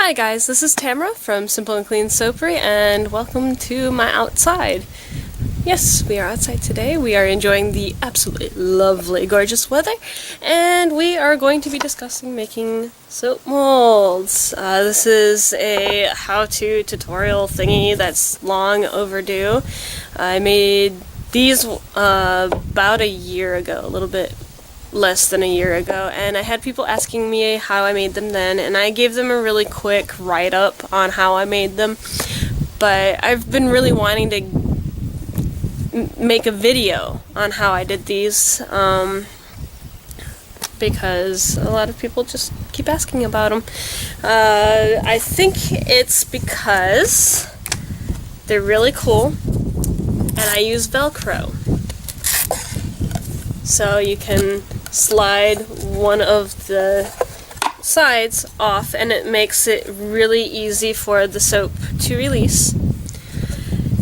Hi guys, this is Tamara from Simple and Clean Soapery, and welcome to my outside. Yes, we are outside today. We are enjoying the absolutely lovely, gorgeous weather, and we are going to be discussing making soap molds. This is a how-to tutorial thingy that's long overdue. I made these about a year ago, a little bit less than a year ago, and I had people asking me how I made them then, and I gave them a really quick write-up on how I made them, but I've been really wanting to make a video on how I did these, because a lot of people just keep asking about them. I think it's because they're really cool, and I use Velcro. So you can slide one of the sides off and it makes it really easy for the soap to release.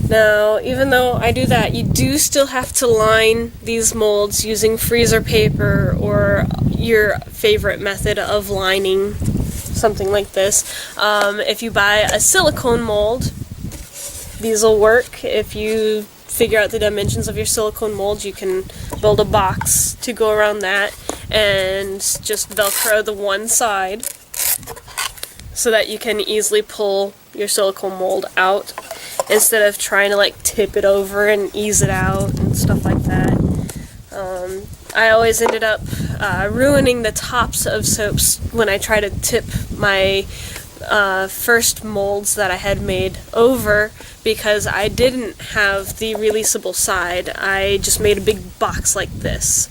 Now, even though I do that, you do still have to line these molds using freezer paper or your favorite method of lining, something like this. If you buy a silicone mold, these will work. If you figure out the dimensions of your silicone mold, you can build a box to go around that and just Velcro the one side so that you can easily pull your silicone mold out instead of trying to like tip it over and ease it out and stuff like that. I always ended up ruining the tops of soaps when I try to tip my first molds that I had made over, because I didn't have the releasable side. I just made a big box like this,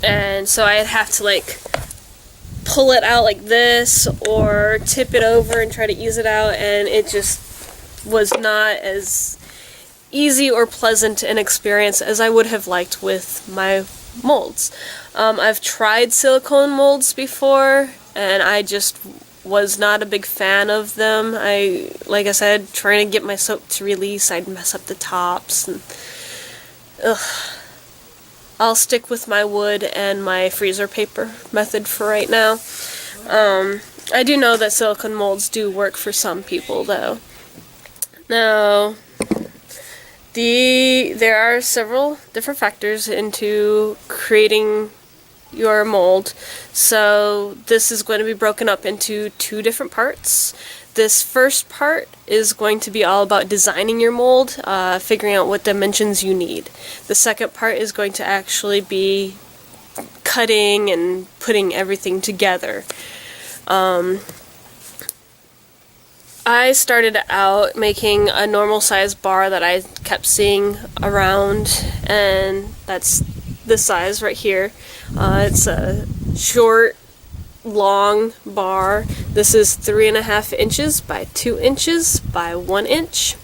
and so I'd have to like pull it out like this or tip it over and try to ease it out, and it just was not as easy or pleasant an experience as I would have liked with my molds. I've tried silicone molds before, and I just was not a big fan of them. Like I said, trying to get my soap to release, I'd mess up the tops, and I'll stick with my wood and my freezer paper method for right now. I do know that silicone molds do work for some people though. Now, there are several different factors into creating your mold, so this is going to be broken up into two different parts. This first part is going to be all about designing your mold, figuring out what dimensions you need. The second part is going to actually be cutting and putting everything together. I started out making a normal size bar that I kept seeing around, and that's this size right here. It's a short, long bar. This is 3.5 inches by 2 inches by 1 inch.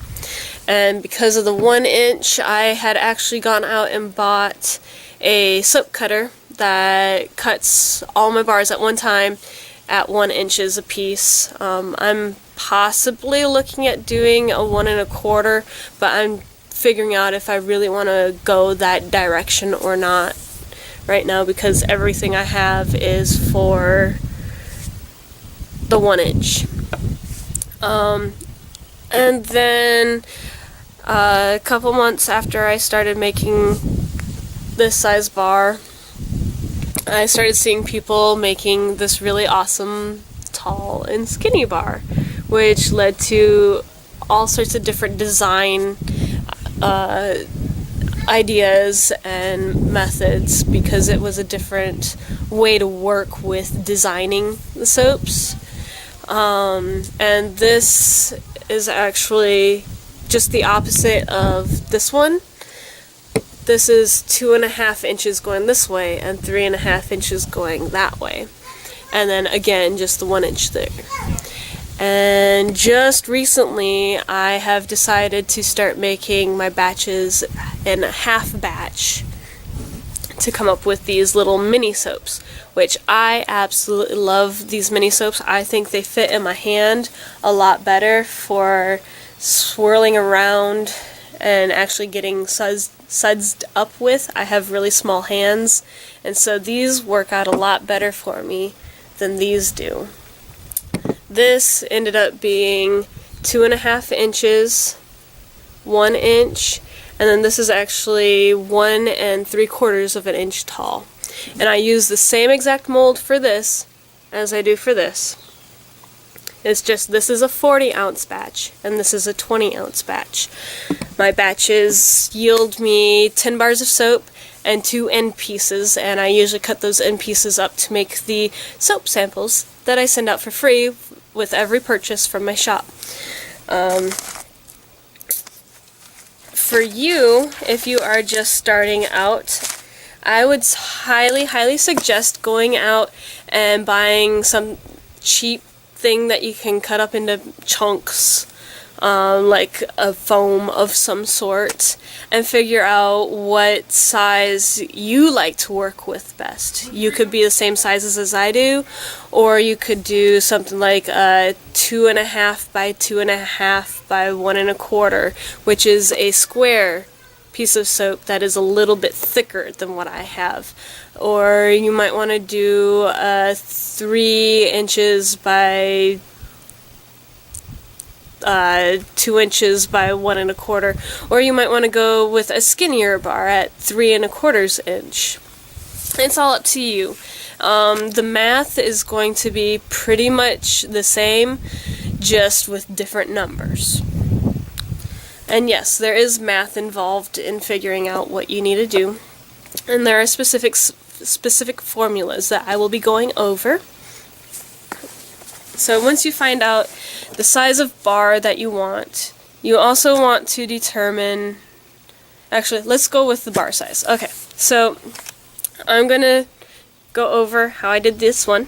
And because of the 1 inch, I had actually gone out and bought a soap cutter that cuts all my bars at one time at 1 inches a piece. I'm possibly looking at doing a 1 1/4, but I'm figuring out if I really want to go that direction or not right now, because everything I have is for the 1 inch. And then a couple months after I started making this size bar, I started seeing people making this really awesome tall and skinny bar, which led to all sorts of different design ideas and methods, because it was a different way to work with designing the soaps. And this is actually just the opposite of this one. This is 2.5 inches going this way and 3.5 inches going that way. And then again, just the 1 inch there. And just recently, I have decided to start making my batches in a half batch to come up with these little mini soaps, which I absolutely love these mini soaps. I think they fit in my hand a lot better for swirling around and actually getting sudsed up with. I have really small hands, and so these work out a lot better for me than these do. This ended up being 2.5 inches, 1 inch, and then this is actually 1 3/4 of an inch tall. And I use the same exact mold for this as I do for this. It's just this is a 40-ounce batch and this is a 20-ounce batch. My batches yield me 10 bars of soap and 2 end pieces, and I usually cut those end pieces up to make the soap samples that I send out for free with every purchase from my shop. For you, if you are just starting out, I would highly suggest going out and buying some cheap thing that you can cut up into chunks, like a foam of some sort, and figure out what size you like to work with best. You could be the same sizes as I do, or you could do something like a 2.5 by 2.5 by 1 1/4, which is a square piece of soap that is a little bit thicker than what I have. Or you might want to do 3 inches by 2 inches by 1 1/4, or you might want to go with a skinnier bar at 3 1/4 inch. It's all up to you. The math is going to be pretty much the same, just with different numbers. And yes, there is math involved in figuring out what you need to do, and there are specific formulas that I will be going over. So once you find out the size of bar that you want, you also want to determine, actually, let's go with the bar size. Okay, so I'm gonna go over how I did this one.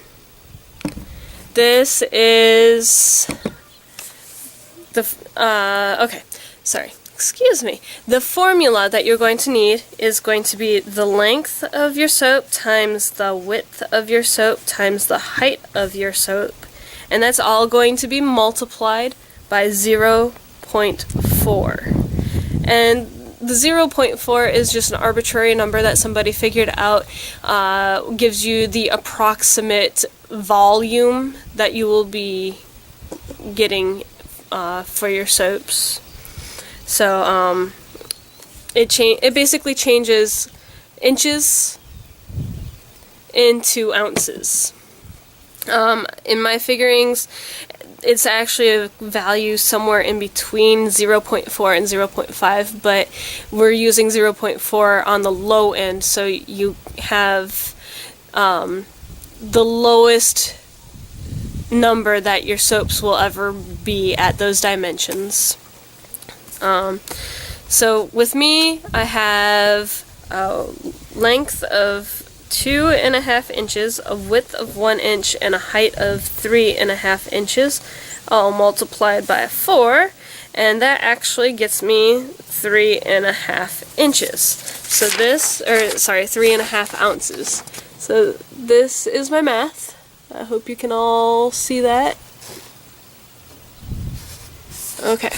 This is the, okay, sorry, excuse me. The formula that you're going to need is going to be the length of your soap times the width of your soap times the height of your soap. And that's all going to be multiplied by 0.4. And the 0.4 is just an arbitrary number that somebody figured out, gives you the approximate volume that you will be getting for your soaps. So it basically changes inches into ounces. In my figurings, it's actually a value somewhere in between 0.4 and 0.5, but we're using 0.4 on the low end, so you have the lowest number that your soaps will ever be at those dimensions. So with me, I have a length of 2.5 inches, a width of 1 inch, and a height of 3.5 inches, all multiplied by 4, and that actually gets me 3.5 inches. So this, or sorry, 3.5 ounces. So this is my math. I hope you can all see that. Okay.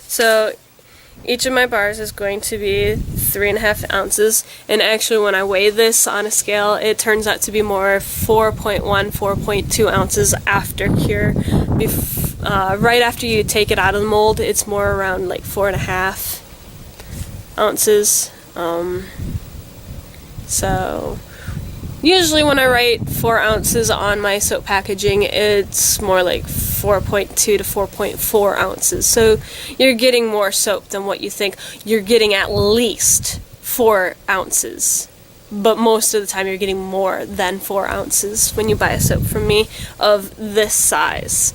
So each of my bars is going to be 3.5 ounces, and actually when I weigh this on a scale, it turns out to be more 4.1, 4.2 ounces after cure. Right after you take it out of the mold, it's more around like 4.5 ounces. So usually when I write 4 ounces on my soap packaging, it's more like 4.2 to 4.4 ounces. So you're getting more soap than what you think. You're getting at least 4 ounces. But most of the time you're getting more than 4 ounces when you buy a soap from me of this size.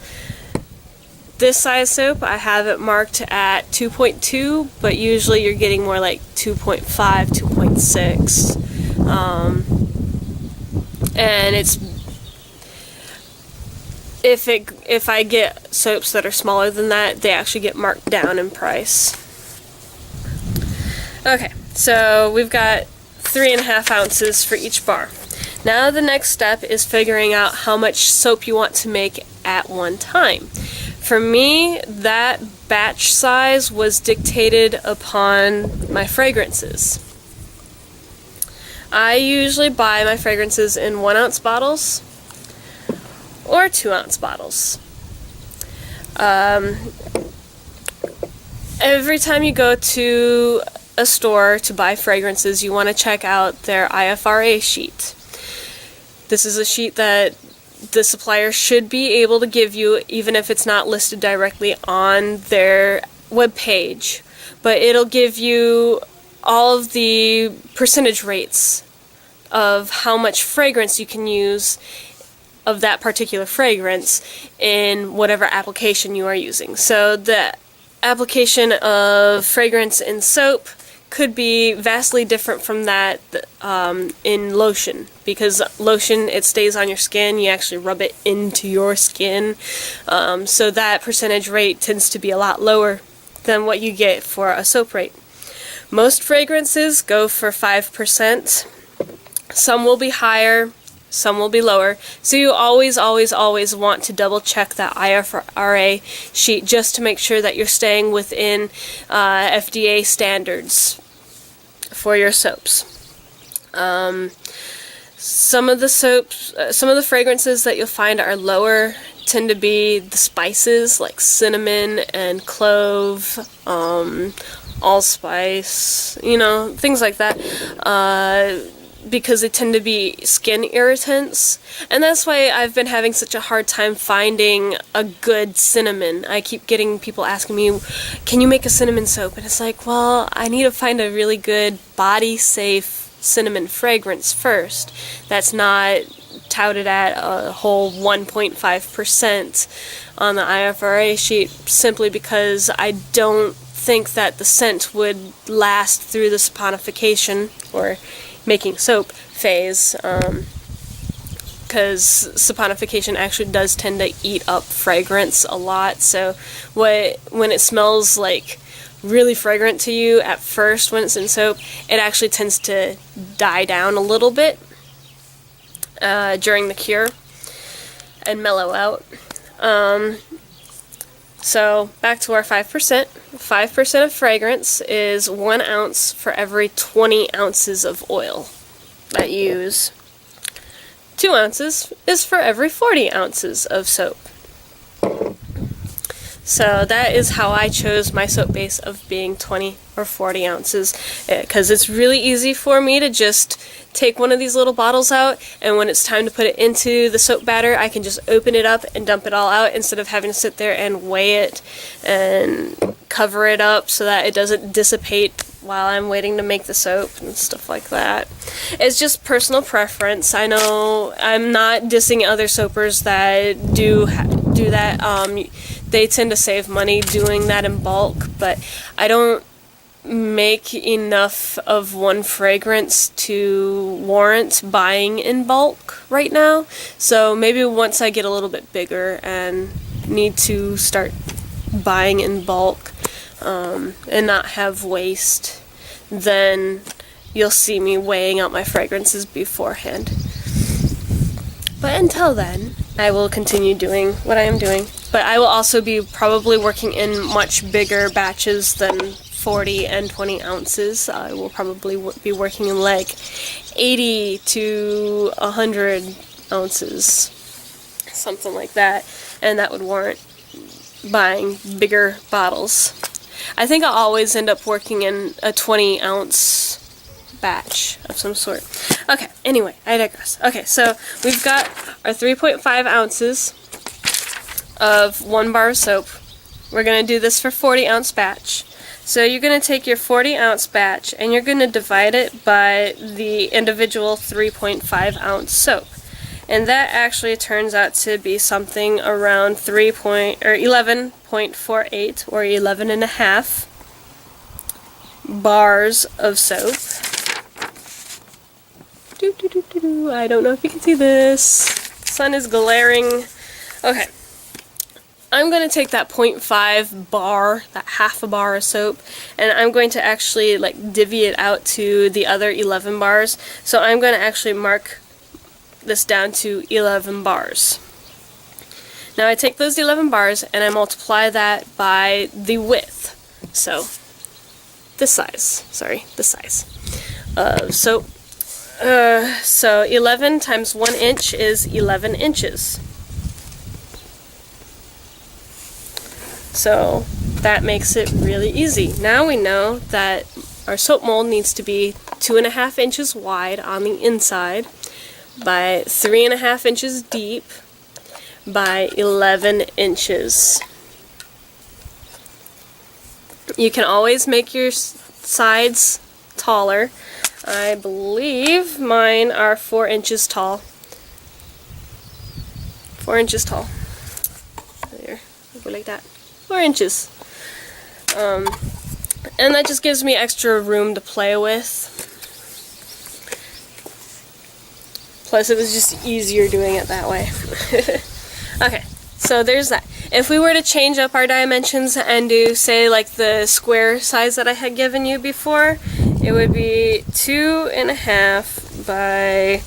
This size soap, I have it marked at 2.2, but usually you're getting more like 2.5, 2.6. And it's if I get soaps that are smaller than that, they actually get marked down in price. Okay, so we've got 3.5 ounces for each bar. Now the next step is figuring out how much soap you want to make at one time. For me, that batch size was dictated upon my fragrances. I usually buy my fragrances in 1 ounce bottles, or 2-ounce bottles. Every time you go to a store to buy fragrances, you want to check out their IFRA sheet. This is a sheet that the supplier should be able to give you, even if it's not listed directly on their web page. But it'll give you all of the percentage rates of how much fragrance you can use of that particular fragrance in whatever application you are using. So the application of fragrance in soap could be vastly different from that in lotion, because lotion, it stays on your skin, you actually rub it into your skin, so that percentage rate tends to be a lot lower than what you get for a soap rate. Most fragrances go for 5%. Some will be higher, some will be lower. So you always want to double check that IFRA sheet just to make sure that you're staying within FDA standards for your soaps. Some of the fragrances that you'll find are lower tend to be the spices like cinnamon and clove, allspice, things like that. Because they tend to be skin irritants, and that's why I've been having such a hard time finding a good cinnamon. I keep getting people asking me, can you make a cinnamon soap? And it's like, well, I need to find a really good body safe cinnamon fragrance that's not touted at a whole 1.5% on the IFRA sheet, simply because I don't think that the scent would last through the saponification or making soap phase, because saponification actually does tend to eat up fragrance a lot. So when it smells like really fragrant to you at first when it's in soap, it actually tends to die down a little bit during the cure and mellow out. So back to our 5%. 5% of fragrance is 1 ounce for every 20 ounces of oil that you use. 2 ounces is for every 40 ounces of soap. So that is how I chose my soap base of being 20 or 40 ounces, because it's really easy for me to just take one of these little bottles out, and when it's time to put it into the soap batter, I can just open it up and dump it all out instead of having to sit there and weigh it and cover it up so that it doesn't dissipate while I'm waiting to make the soap and stuff like that. It's just personal preference. I know I'm not dissing other soapers that do that. They tend to save money doing that in bulk, but I don't make enough of one fragrance to warrant buying in bulk right now. So maybe once I get a little bit bigger and need to start buying in bulk and not have waste, then you'll see me weighing out my fragrances beforehand. But until then, I will continue doing what I am doing. But I will also be probably working in much bigger batches than 40 and 20 ounces. I will probably be working in like 80 to 100 ounces, something like that, and that would warrant buying bigger bottles. I think I'll always end up working in a 20 ounce batch of some sort. Okay, anyway, I digress. Okay, so we've got our 3.5 ounces of 1 bar of soap. We're going to do this for 40 ounce batch. So you're going to take your 40 ounce batch and you're going to divide it by the individual 3.5 ounce soap. And that actually turns out to be something around 11.48 or 11 and a half bars of soap. I don't know if you can see this. The sun is glaring. Okay. I'm going to take that 0.5 bar, that half a bar of soap, and I'm going to actually divvy it out to the other 11 bars. So I'm going to actually mark this down to 11 bars. Now I take those 11 bars and I multiply that by the width. So this size of soap. So 11 times 1 inch is 11 inches. So that makes it really easy. Now we know that our soap mold needs to be 2.5 inches wide on the inside by 3.5 inches deep by 11 inches. You can always make your sides taller. I believe mine are 4 inches tall. 4 inches tall. There, go like that. 4 inches. And that just gives me extra room to play with. Plus it was just easier doing it that way. Okay, so there's that. If we were to change up our dimensions and do, say, like the square size that I had given you before, it would be 2.5 by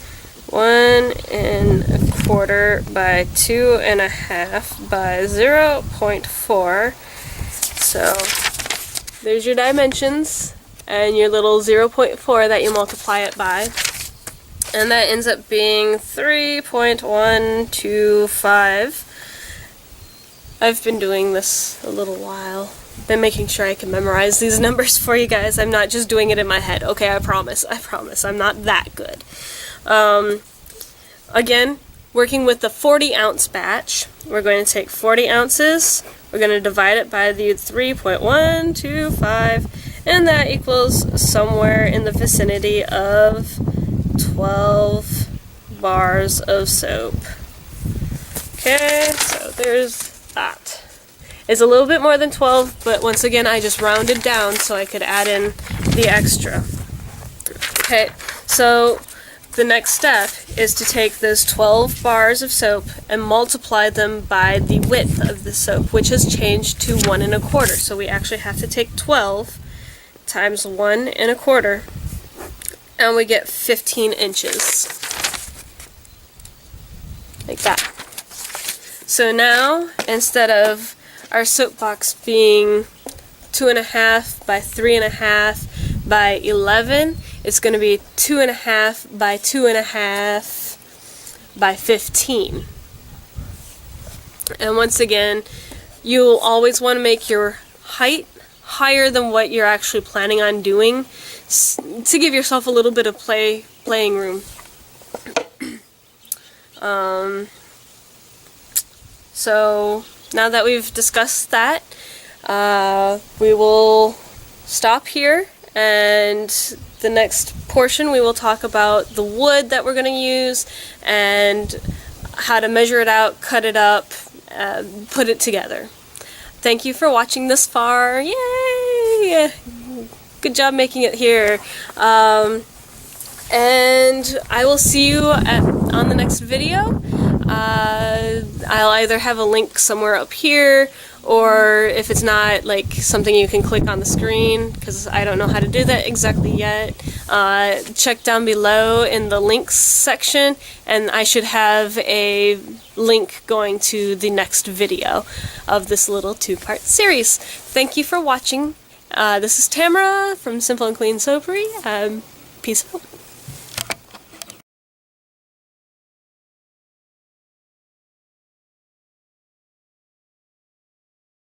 1.25 by 2.5 by 0.4. So there's your dimensions and your little 0.4 that you multiply it by. And that ends up being 3.125. I've been doing this a little while. Been making sure I can memorize these numbers for you guys. I'm not just doing it in my head. Okay, I promise. I'm not that good. Again, working with the 40-ounce batch, we're going to take 40 ounces, we're going to divide it by the 3.125, and that equals somewhere in the vicinity of 12 bars of soap. Okay, so there's that. It's a little bit more than 12, but once again I just rounded down so I could add in the extra. Okay, so the next step is to take those 12 bars of soap and multiply them by the width of the soap, which has changed to 1.25. So we actually have to take 12 times 1.25, and we get 15 inches. Like that. So now, instead of our soap box being 2.5 by 3.5 by 11, it's going to be 2.5 by 2.5 by 15. And once again, you'll always want to make your height higher than what you're actually planning on doing to give yourself a little bit of playing room. So now that we've discussed that, we will stop here, and the next portion we will talk about the wood that we're going to use and how to measure it out, cut it up, put it together. Thank you for watching this far. Yay! Good job making it here. And I will see you on the next video. I'll either have a link somewhere up here, or if it's not, like something you can click on the screen, because I don't know how to do that exactly yet. Check down below in the links section, and I should have a link going to the next video of this little 2-part series. Thank you for watching. This is Tamara from Simple and Clean Soapery. Peace out.